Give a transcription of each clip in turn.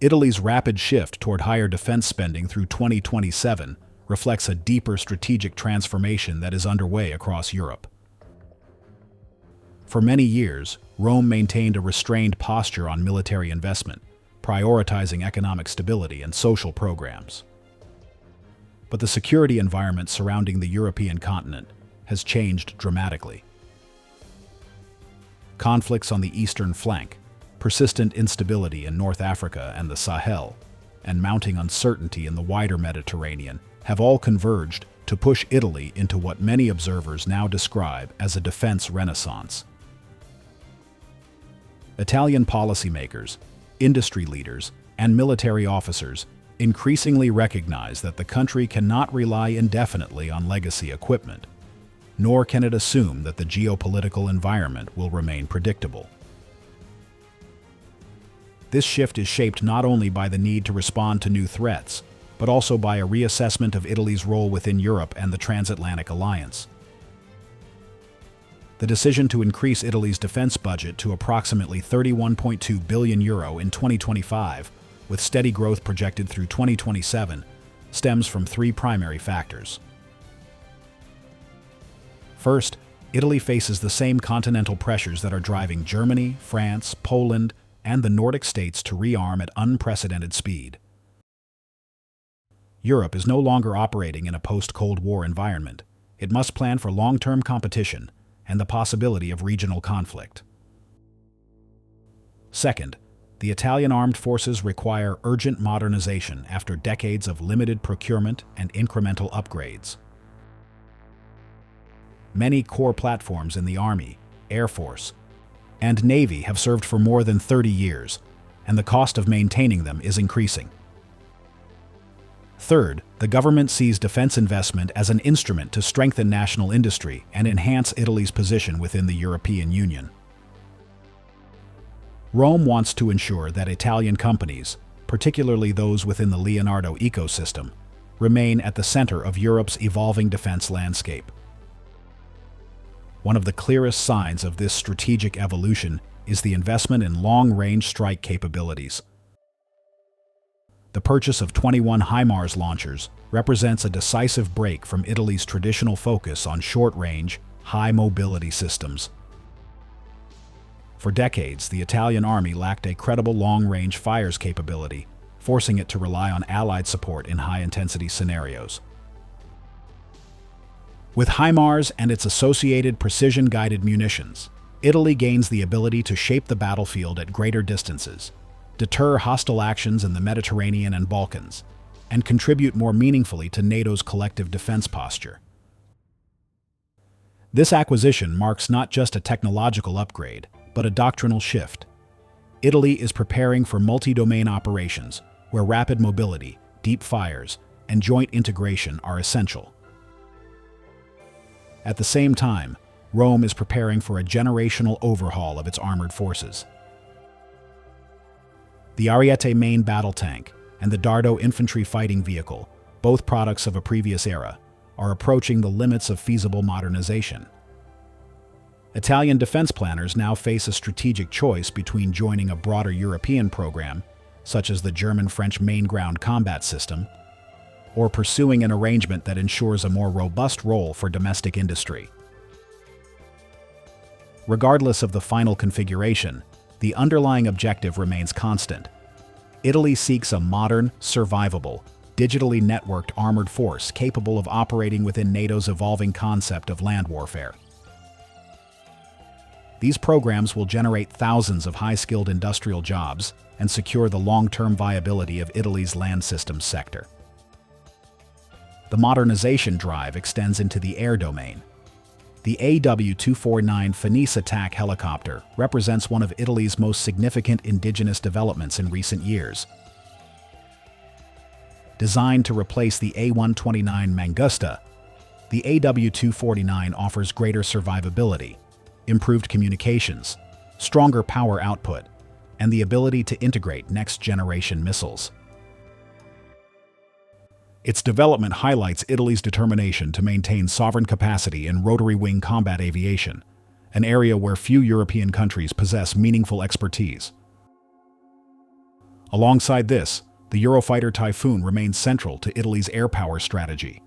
Italy's rapid shift toward higher defense spending through 2027 reflects a deeper strategic transformation that is underway across Europe. For many years, Rome maintained a restrained posture on military investment, prioritizing economic stability and social programs. But the security environment surrounding the European continent has changed dramatically. Conflicts on the eastern flank, persistent instability in North Africa and the Sahel, and mounting uncertainty in the wider Mediterranean have all converged to push Italy into what many observers now describe as a defense renaissance. Italian policymakers, industry leaders, and military officers increasingly recognize that the country cannot rely indefinitely on legacy equipment, nor can it assume that the geopolitical environment will remain predictable. This shift is shaped not only by the need to respond to new threats, but also by a reassessment of Italy's role within Europe and the transatlantic alliance. The decision to increase Italy's defense budget to approximately €31.2 billion in 2025, with steady growth projected through 2027, stems from three primary factors. First, Italy faces the same continental pressures that are driving Germany, France, Poland, and the Nordic states to rearm at unprecedented speed. Europe is no longer operating in a post-Cold War environment. It must plan for long-term competition and the possibility of regional conflict. Second, the Italian armed forces require urgent modernization after decades of limited procurement and incremental upgrades. Many core platforms in the Army, Air Force, and Navy have served for more than 30 years, and the cost of maintaining them is increasing. Third, the government sees defense investment as an instrument to strengthen national industry and enhance Italy's position within the European Union. Rome wants to ensure that Italian companies, particularly those within the Leonardo ecosystem, remain at the center of Europe's evolving defense landscape. One of the clearest signs of this strategic evolution is the investment in long-range strike capabilities. The purchase of 21 HIMARS launchers represents a decisive break from Italy's traditional focus on short-range, high-mobility systems. For decades, the Italian army lacked a credible long-range fires capability, forcing it to rely on Allied support in high-intensity scenarios. With HIMARS and its associated precision-guided munitions, Italy gains the ability to shape the battlefield at greater distances, deter hostile actions in the Mediterranean and Balkans, and contribute more meaningfully to NATO's collective defense posture. This acquisition marks not just a technological upgrade, but a doctrinal shift. Italy is preparing for multi-domain operations, where rapid mobility, deep fires, and joint integration are essential. At the same time, Rome is preparing for a generational overhaul of its armored forces. The Ariete main battle tank and the Dardo infantry fighting vehicle, both products of a previous era, are approaching the limits of feasible modernization. Italian defense planners now face a strategic choice between joining a broader European program, such as the German-French main ground combat system, or pursuing an arrangement that ensures a more robust role for domestic industry. Regardless of the final configuration, the underlying objective remains constant. Italy seeks a modern, survivable, digitally networked armored force capable of operating within NATO's evolving concept of land warfare. These programs will generate thousands of high-skilled industrial jobs and secure the long-term viability of Italy's land systems sector. The modernization drive extends into the air domain. The AW249 Finesse attack helicopter represents one of Italy's most significant indigenous developments in recent years. Designed to replace the A129 Mangusta, the AW249 offers greater survivability, improved communications, stronger power output, and the ability to integrate next-generation missiles. Its development highlights Italy's determination to maintain sovereign capacity in rotary-wing combat aviation, an area where few European countries possess meaningful expertise. Alongside this, the Eurofighter Typhoon remains central to Italy's airpower strategy.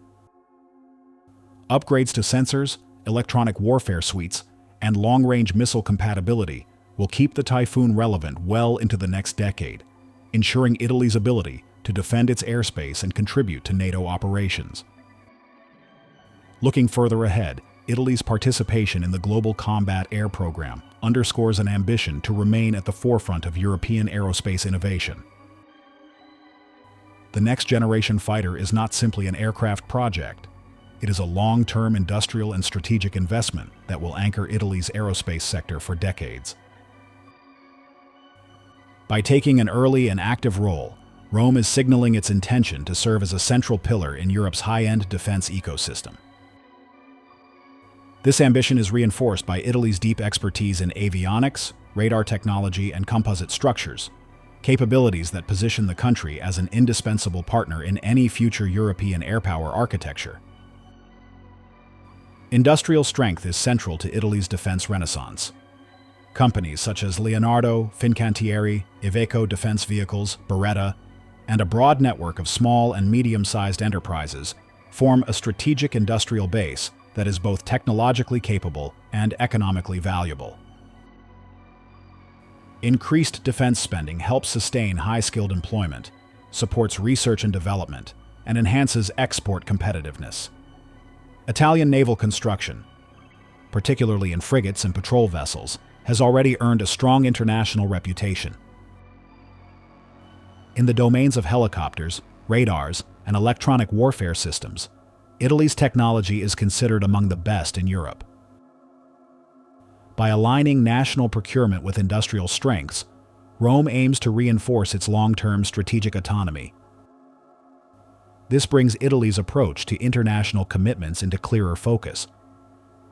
Upgrades to sensors, electronic warfare suites, and long-range missile compatibility will keep the Typhoon relevant well into the next decade, ensuring Italy's ability to defend its airspace and contribute to NATO operations. Looking further ahead, Italy's participation in the Global Combat Air Program underscores an ambition to remain at the forefront of European aerospace innovation. The next-generation fighter is not simply an aircraft project. It is a long-term industrial and strategic investment that will anchor Italy's aerospace sector for decades. By taking an early and active role, Rome is signaling its intention to serve as a central pillar in Europe's high-end defense ecosystem. This ambition is reinforced by Italy's deep expertise in avionics, radar technology, and composite structures, capabilities that position the country as an indispensable partner in any future European airpower architecture. Industrial strength is central to Italy's defense renaissance. Companies such as Leonardo, Fincantieri, Iveco Defense Vehicles, Beretta, and a broad network of small and medium-sized enterprises form a strategic industrial base that is both technologically capable and economically valuable. Increased defense spending helps sustain high-skilled employment, supports research and development, and enhances export competitiveness. Italian naval construction, particularly in frigates and patrol vessels, has already earned a strong international reputation. In the domains of helicopters, radars, and electronic warfare systems, Italy's technology is considered among the best in Europe. By aligning national procurement with industrial strengths, Rome aims to reinforce its long-term strategic autonomy. This brings Italy's approach to international commitments into clearer focus.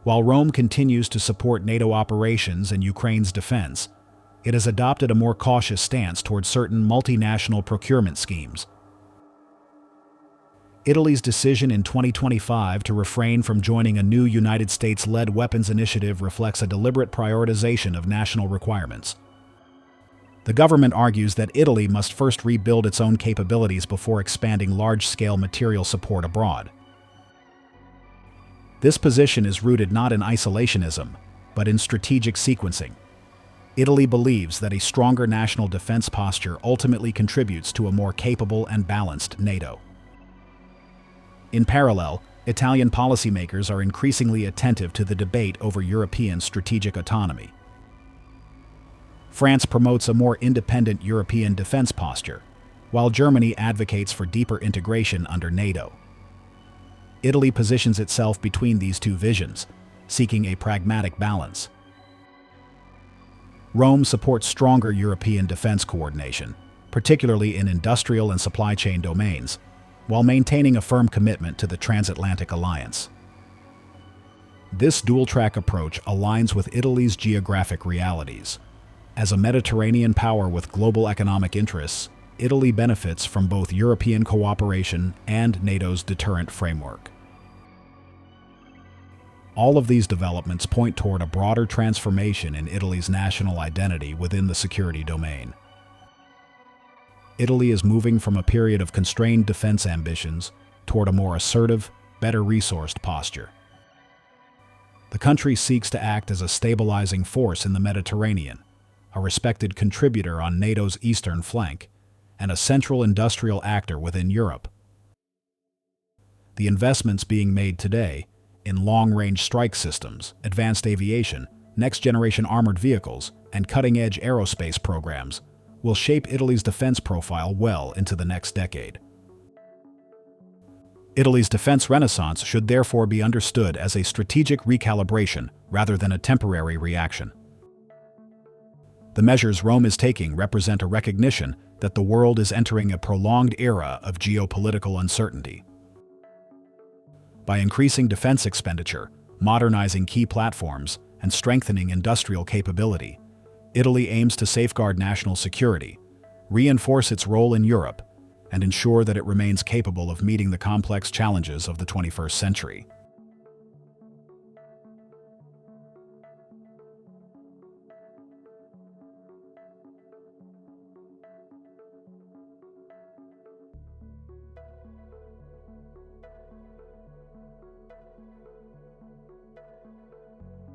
While Rome continues to support NATO operations and Ukraine's defense, it has adopted a more cautious stance towards certain multinational procurement schemes. Italy's decision in 2025 to refrain from joining a new United States-led weapons initiative reflects a deliberate prioritization of national requirements. The government argues that Italy must first rebuild its own capabilities before expanding large-scale material support abroad. This position is rooted not in isolationism, but in strategic sequencing. Italy believes that a stronger national defense posture ultimately contributes to a more capable and balanced NATO. In parallel, Italian policymakers are increasingly attentive to the debate over European strategic autonomy. France promotes a more independent European defense posture, while Germany advocates for deeper integration under NATO. Italy positions itself between these two visions, seeking a pragmatic balance. Rome supports stronger European defense coordination, particularly in industrial and supply chain domains, while maintaining a firm commitment to the transatlantic alliance. This dual-track approach aligns with Italy's geographic realities. As a Mediterranean power with global economic interests, Italy benefits from both European cooperation and NATO's deterrent framework. All of these developments point toward a broader transformation in Italy's national identity within the security domain. Italy is moving from a period of constrained defense ambitions toward a more assertive, better resourced posture. The country seeks to act as a stabilizing force in the Mediterranean, a respected contributor on NATO's eastern flank, and a central industrial actor within Europe. The investments being made today in long-range strike systems, advanced aviation, next-generation armored vehicles, and cutting-edge aerospace programs will shape Italy's defense profile well into the next decade. Italy's defense renaissance should therefore be understood as a strategic recalibration rather than a temporary reaction. The measures Rome is taking represent a recognition that the world is entering a prolonged era of geopolitical uncertainty. By increasing defense expenditure, modernizing key platforms, and strengthening industrial capability, Italy aims to safeguard national security, reinforce its role in Europe, and ensure that it remains capable of meeting the complex challenges of the 21st century.